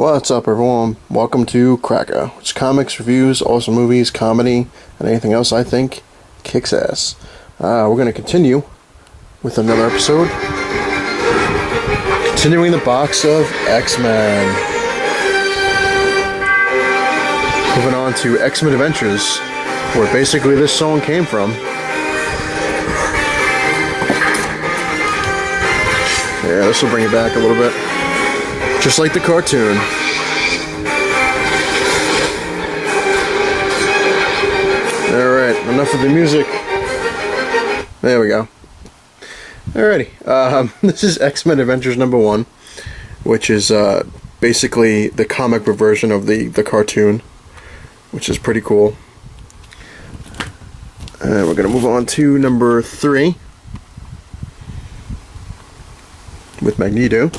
What's up, everyone? Welcome to Cracka, which is comics, reviews, also movies, comedy, and anything else I think kicks ass. We're going to continue with another episode. Continuing the box of X-Men. Moving on to X-Men Adventures, where basically this song came from. Yeah, this will bring it back a little bit. Just like the cartoon. Alright, enough of the music. There we go. Alrighty, this is X-Men Adventures #1, which is basically the comic book version of the cartoon, which is pretty cool. And we're going to move on to number 3 with Magneto.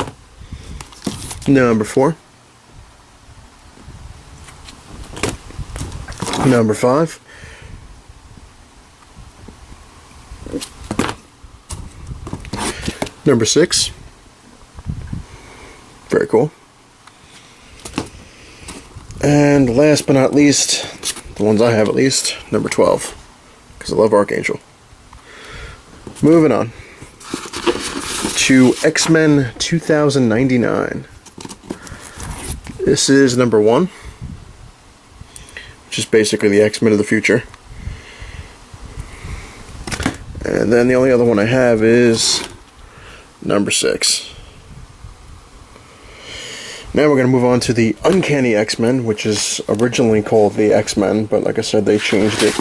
Number 4. Number 5. Number 6. Very cool. And last but not least, the ones I have at least, number 12. Because I love Archangel. Moving on to X-Men 2099. This is number 1, which is basically the X-Men of the future. And then the only other one I have is number 6. Now we're going to move on to the Uncanny X-Men, which is originally called the X-Men, but like I said, they changed it.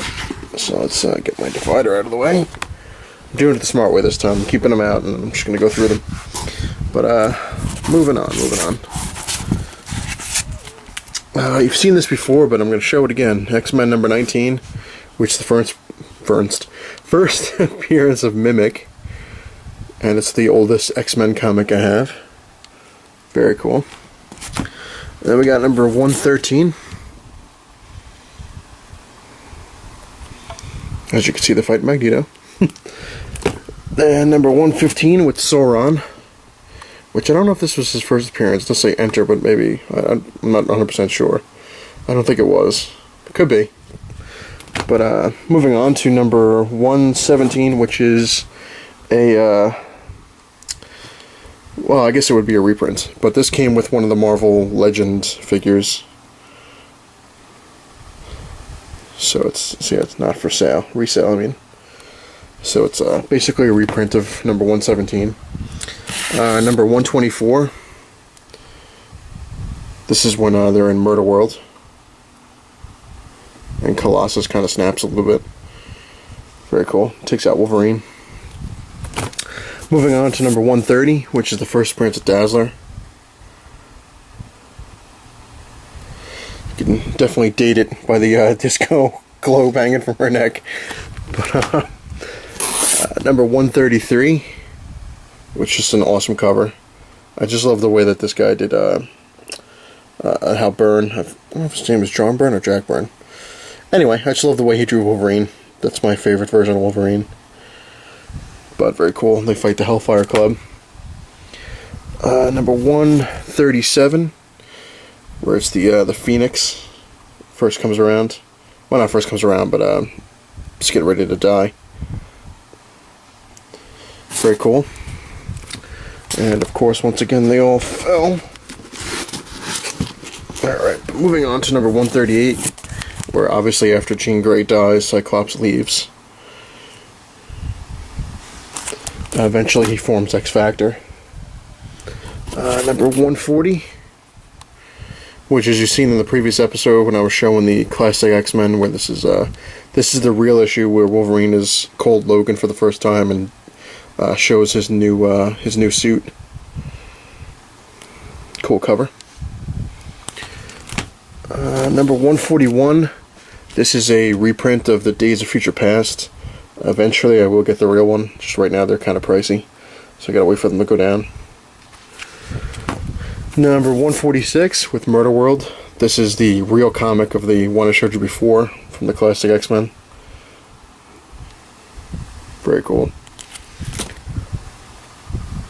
So let's get my divider out of the way. I'm doing it the smart way this time. I'm keeping them out, and I'm just going to go through them. But moving on. You've seen this before, but I'm going to show it again. X-Men number 19, which is the first appearance of Mimic, and it's the oldest X-Men comic I have. Very cool. And then we got number 113. As you can see, the fight Magneto. Then number 115 with Sauron, which I don't know if this was his first appearance. It doesn't say enter, but maybe. I'm not 100% sure. I don't think it was. It could be. But moving on to number 117, which is a, well, I guess it would be a reprint. But this came with one of the Marvel Legends figures. So it's not for sale. Resale, I mean. So it's basically a reprint of number 117. Number 124. This is when they're in Murder World. And Colossus kind of snaps a little bit. Very cool. Takes out Wolverine. Moving on to number 130, which is the first appearance of Dazzler. You can definitely date it by the disco globe hanging from her neck. But number 133, which is an awesome cover. I just love the way that this guy did Hal Byrne. I don't know if his name is John Byrne or Jack Byrne. Anyway, I just love the way he drew Wolverine. That's my favorite version of Wolverine. But very cool. They fight the Hellfire Club. Number 137, where it's the Phoenix first comes around. Well, not first comes around, but just getting ready to die. Very cool. And of course, once again, they all fell. Alright, moving on to number 138, where obviously after Jean Grey dies, Cyclops leaves. Eventually he forms X-Factor. Number 140, which as you've seen in the previous episode when I was showing the classic X-Men, where this is the real issue where Wolverine is called Logan for the first time and shows his new suit. Cool cover. Number 141. This is a reprint of the Days of Future Past. Eventually I will get the real one. Just right now they're kind of pricey, so I gotta wait for them to go down. Number 146 with Murder World. This is the real comic of the one I showed you before from the classic X-Men. Very cool.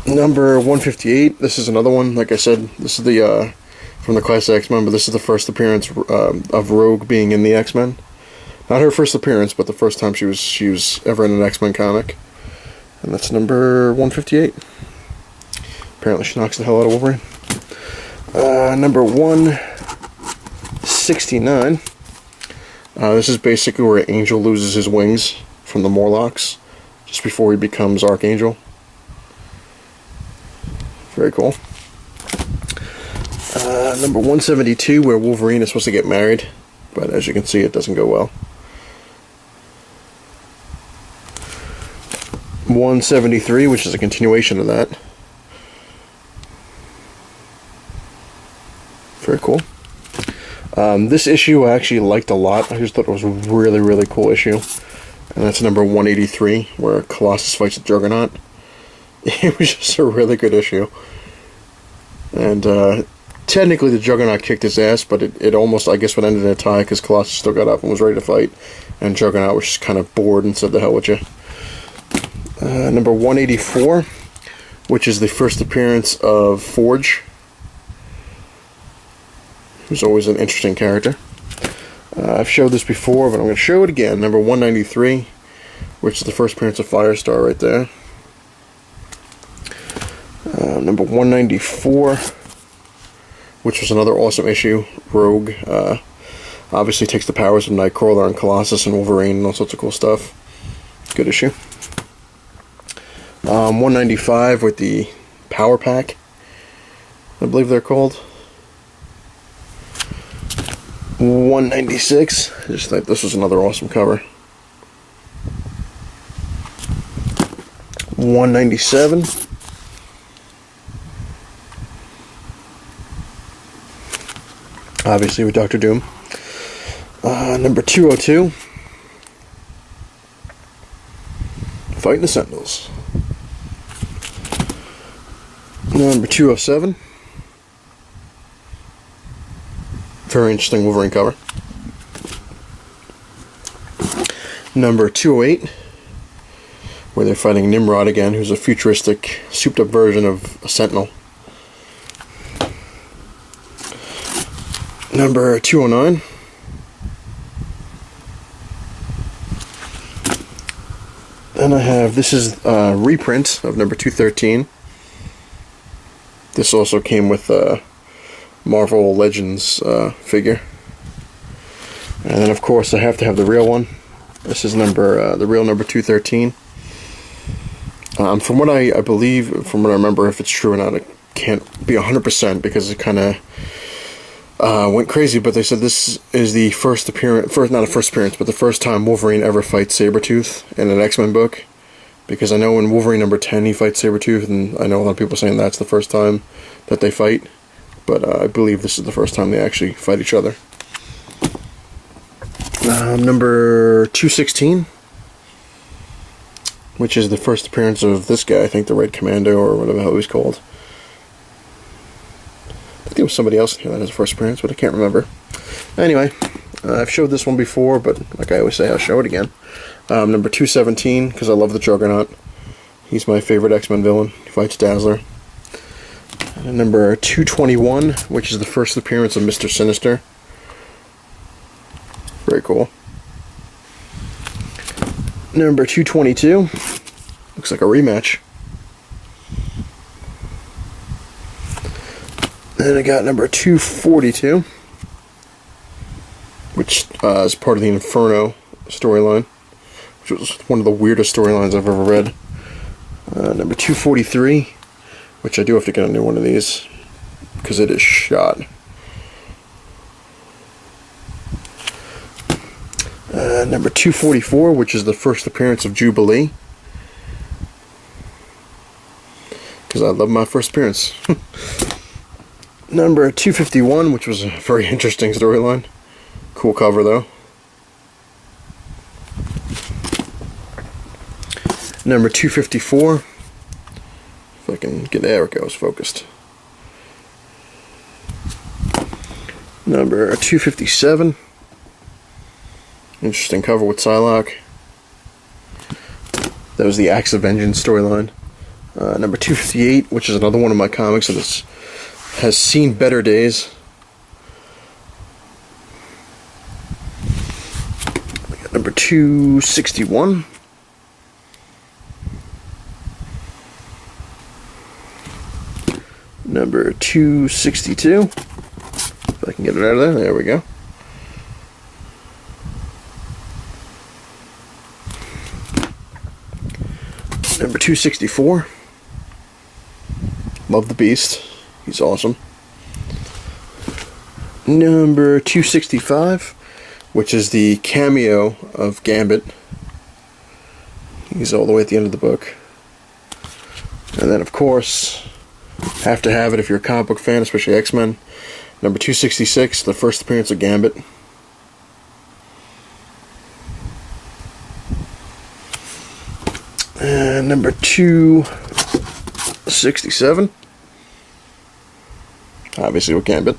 Number 158, this is another one. Like I said, this is the from the classic X-Men, but this is the first appearance of Rogue being in the X-Men. Not her first appearance, but the first time she was ever in an X-Men comic. And that's number 158. Apparently she knocks the hell out of Wolverine. Number 169. This is basically where Angel loses his wings from the Morlocks just before he becomes Archangel. Very cool. Number 172, where Wolverine is supposed to get married, but as you can see, it doesn't go well. 173, which is a continuation of that. Very cool. This issue I actually liked a lot. I just thought it was a really, really cool issue. And that's number 183, where Colossus fights the Juggernaut. It was just a really good issue. And technically the Juggernaut kicked his ass, but it almost, I guess, would end in a tie because Colossus still got up and was ready to fight. And Juggernaut was just kind of bored and said, "The hell with you." Number 184, which is the first appearance of Forge, who's always an interesting character. I've showed this before, but I'm going to show it again. Number 193, which is the first appearance of Firestar right there. Number 194, which was another awesome issue. Rogue obviously takes the powers of Nightcrawler and Colossus and Wolverine and all sorts of cool stuff. Good issue. 195 with the Power Pack, I believe they're called. 196, I just thought this was another awesome cover. 197. Obviously with Doctor Doom. Number 202. Fighting the Sentinels. Number 207. Very interesting Wolverine cover. Number 208, where they're fighting Nimrod again, who's a futuristic, souped-up version of a Sentinel. Number 209. Then I have, this is a reprint of number 213. This also came with Marvel Legends figure. And then of course I have to have the real one. This is the real number 213. From what I believe, from what I remember, if it's true or not, I can't be 100% because it kind of went crazy, but they said this is the first appearance, not a first appearance, but the first time Wolverine ever fights Sabretooth in an X-Men book. Because I know in Wolverine number 10 he fights Sabretooth, and I know a lot of people saying that's the first time that they fight. But I believe this is the first time they actually fight each other. Number 216, which is the first appearance of this guy, I think the Red Commando, or whatever the hell he's called. I think there was somebody else here that has a first appearance, but I can't remember. Anyway, I've showed this one before, but like I always say, I'll show it again. Number 217, because I love the Juggernaut. He's my favorite X-Men villain. He fights Dazzler. And number 221, which is the first appearance of Mr. Sinister. Very cool. Number 222, looks like a rematch. Then I got number 242, which is part of the Inferno storyline, which was one of the weirdest storylines I've ever read. Number 243, which I do have to get a new one of these, because it is shot. Number 244, which is the first appearance of Jubilee, because I love my first appearance. Number 251, which was a very interesting storyline. Cool cover, though. Number 254. If I can get, there it goes, focused. Number 257. Interesting cover with Psylocke. That was the Acts of Vengeance storyline. Number 258, which is another one of my comics that has seen better days. 261. Number 262. If I can get it out of there. There we go. Number 264. Love the Beast. He's awesome. Number 265, which is the cameo of Gambit. He's all the way at the end of the book. And then, of course, have to have it if you're a comic book fan, especially X-Men. Number 266, the first appearance of Gambit. And number 267, obviously with Gambit.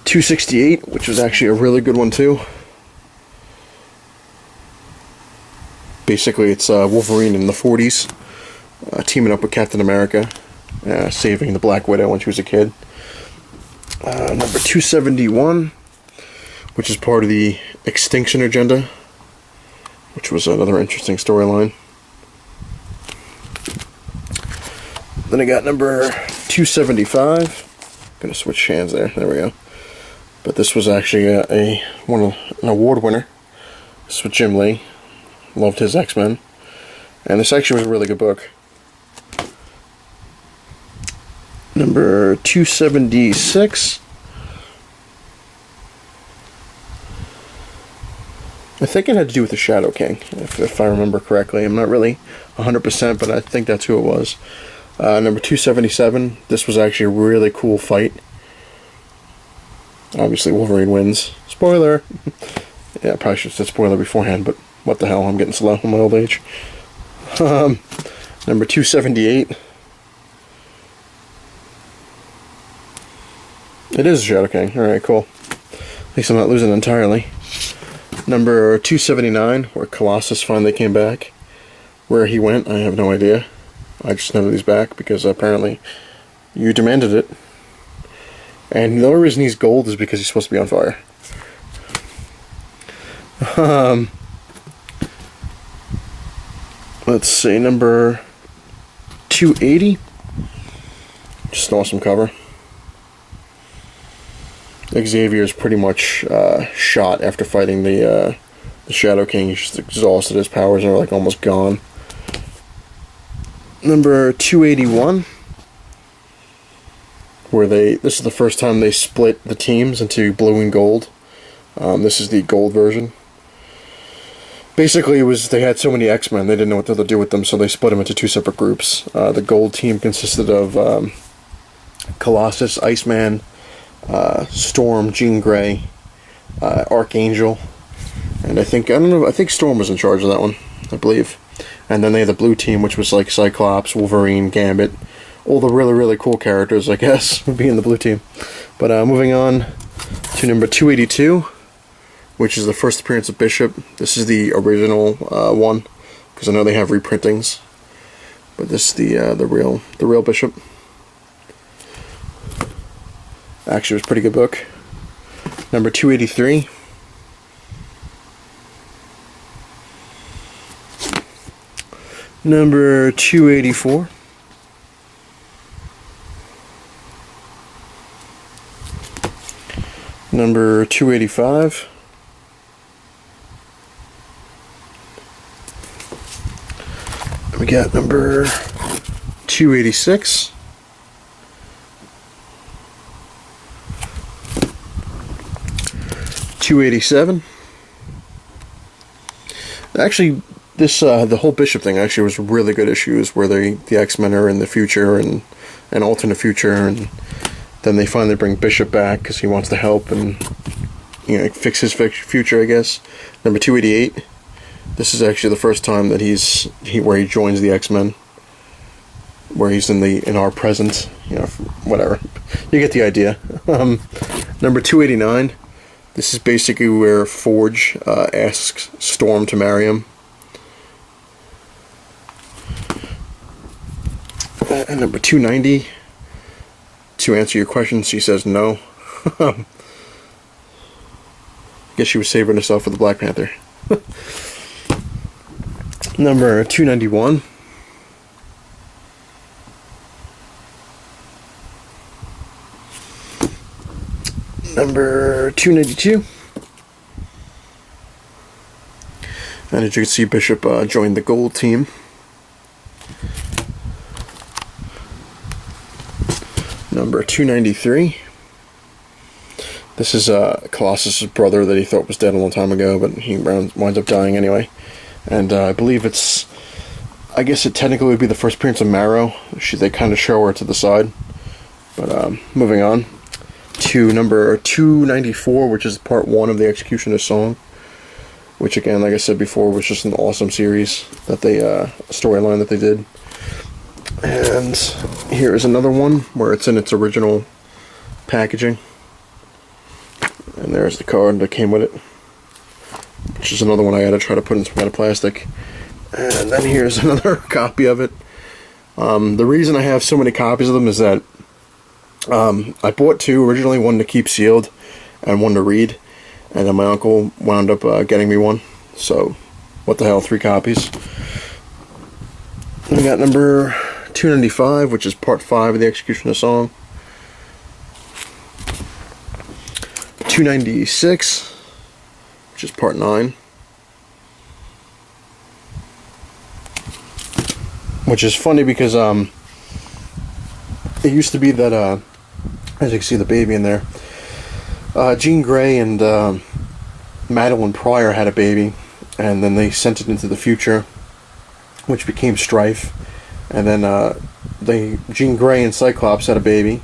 268, which was actually a really good one too. Basically, it's Wolverine in the 40s, teaming up with Captain America, saving the Black Widow when she was a kid. Number 271, which is part of the Extinction Agenda, which was another interesting storyline. Then I got number 275. Gonna switch hands there. There we go. But this was actually an award winner. This is with Jim Lee. Loved his X-Men. And this actually was a really good book. Number 276. I think it had to do with the Shadow King, if I remember correctly. I'm not really 100%, but I think that's who it was. Number 277. This was actually a really cool fight. Obviously, Wolverine wins. Spoiler! Yeah, I probably should have said spoiler beforehand, but what the hell, I'm getting slow in my old age. Number 278. It is Shadow King. Alright, cool. At least I'm not losing entirely. Number 279, where Colossus finally came back. Where he went, I have no idea. I just know that he's back because apparently you demanded it. And the only reason he's gold is because he's supposed to be on fire. Let's see, number 280. Just an awesome cover. Xavier's pretty much shot after fighting the Shadow King. He's just exhausted. His powers are like almost gone. Number 281. Where this is the first time they split the teams into blue and gold. This is the gold version. Basically, it was they had so many X-Men, they didn't know what to do with them, so they split them into two separate groups. The gold team consisted of Colossus, Iceman, Storm, Jean Grey, Archangel, and I think Storm was in charge of that one, I believe. And then they had the blue team, which was like Cyclops, Wolverine, Gambit. All the really, really cool characters, I guess, would be in the blue team. But moving on to number 282, which is the first appearance of Bishop. This is the original one, because I know they have reprintings. But this is the real Bishop. Actually, it was a pretty good book. Number 283. Number 284. Number 285. We got number 286. $287. Actually, this the whole Bishop thing actually was really good issues where the X-Men are in the future and an alternate future, and then they finally bring Bishop back because he wants to help and fix his future, I guess. Number 288. This is actually the first time that where he joins the X-Men, where he's in our present, whatever. You get the idea. Number 289. This is basically where Forge asks Storm to marry him. And number 290. To answer your question, she says no. I guess she was saving herself for the Black Panther. Number 291. Number 292. And as you can see, Bishop joined the gold team. Number 293. This is Colossus' brother that he thought was dead a long time ago, but he winds up dying anyway. And I believe it's, I guess it technically would be the first appearance of Marrow. They kind of show her to the side. But moving on to number 294, which is part 1 of the Executioner's Song. Which again, like I said before, was just an awesome series that they, storyline that they did. And here is another one where it's in its original packaging. And there's the card that came with it. Which is another one I had to try to put in some kind of plastic. And then here's another copy of it. The reason I have so many copies of them is that I bought 2 originally, one to keep sealed and one to read. And then my uncle wound up getting me one. So, what the hell, 3 copies. We got number 295, which is part 5 of the Executioner's Song. 296, which is part 9. Which is funny because it used to be that, as you can see the baby in there, Jean Grey and Madeline Pryor had a baby, and then they sent it into the future, which became Strife. And then Jean Grey and Cyclops had a baby,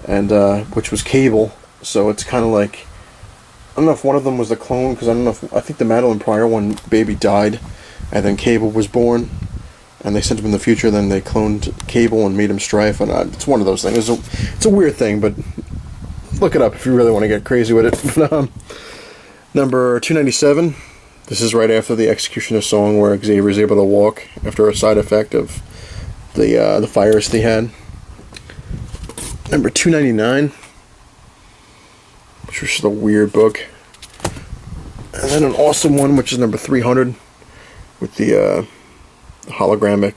and which was Cable. So it's kind of like, I don't know if one of them was a clone, because I think the Madeline Pryor one baby died, and then Cable was born, and they sent him in the future. Then they cloned Cable and made him Strife, and it's one of those things. It's a weird thing, but look it up if you really want to get crazy with it. But, number 297. This is right after the Executioner's Song, where Xavier is able to walk after a side effect of the virus they had. Number 299. Which was just a weird book. And then an awesome one, which is number 300, with the hologramic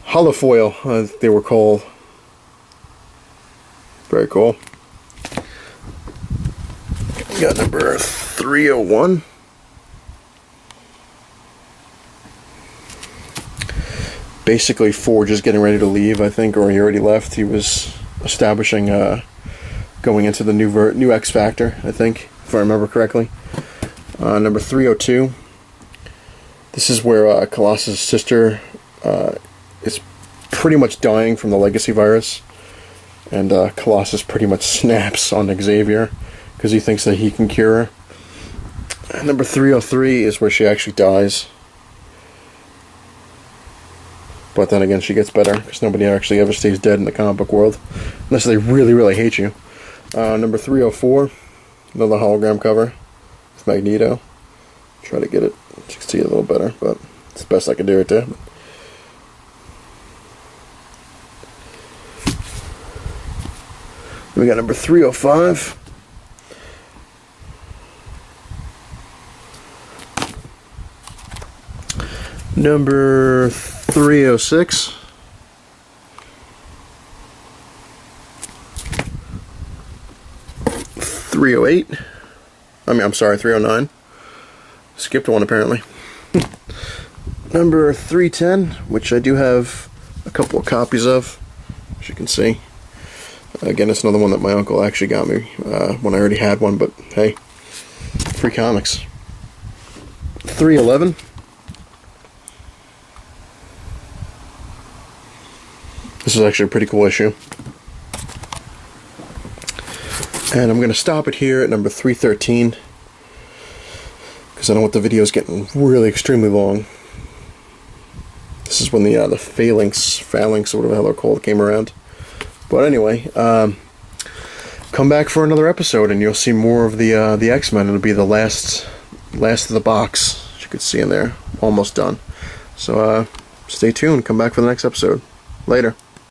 holofoil, they were called. Very cool. We got number 301. Basically, Forge is getting ready to leave, I think, or he already left. He was establishing, going into the new X Factor, I think, if I remember correctly. Number 302. This is where Colossus' sister is pretty much dying from the legacy virus. And Colossus pretty much snaps on Xavier because he thinks that he can cure her. And number 303 is where she actually dies. But then again, she gets better because nobody actually ever stays dead in the comic book world unless they really, really hate you. Number 304, another hologram cover with Magneto. Try to get it so you can see it a little better, but it's the best I can do it there. We got number 305. Number 306. I'm sorry, 309. Skipped one apparently. Number 310, which I do have a couple of copies of, as you can see. Again, it's another one that my uncle actually got me when I already had one, but hey, free comics. 311. This is actually a pretty cool issue. And I'm going to stop it here at number 313, because I don't want the videos getting really extremely long. This is when the phalanx, or whatever the hell they're called, came around. But anyway, come back for another episode, and you'll see more of the X-Men. It'll be the last of the box, as you can see in there. Almost done. So stay tuned. Come back for the next episode. Later.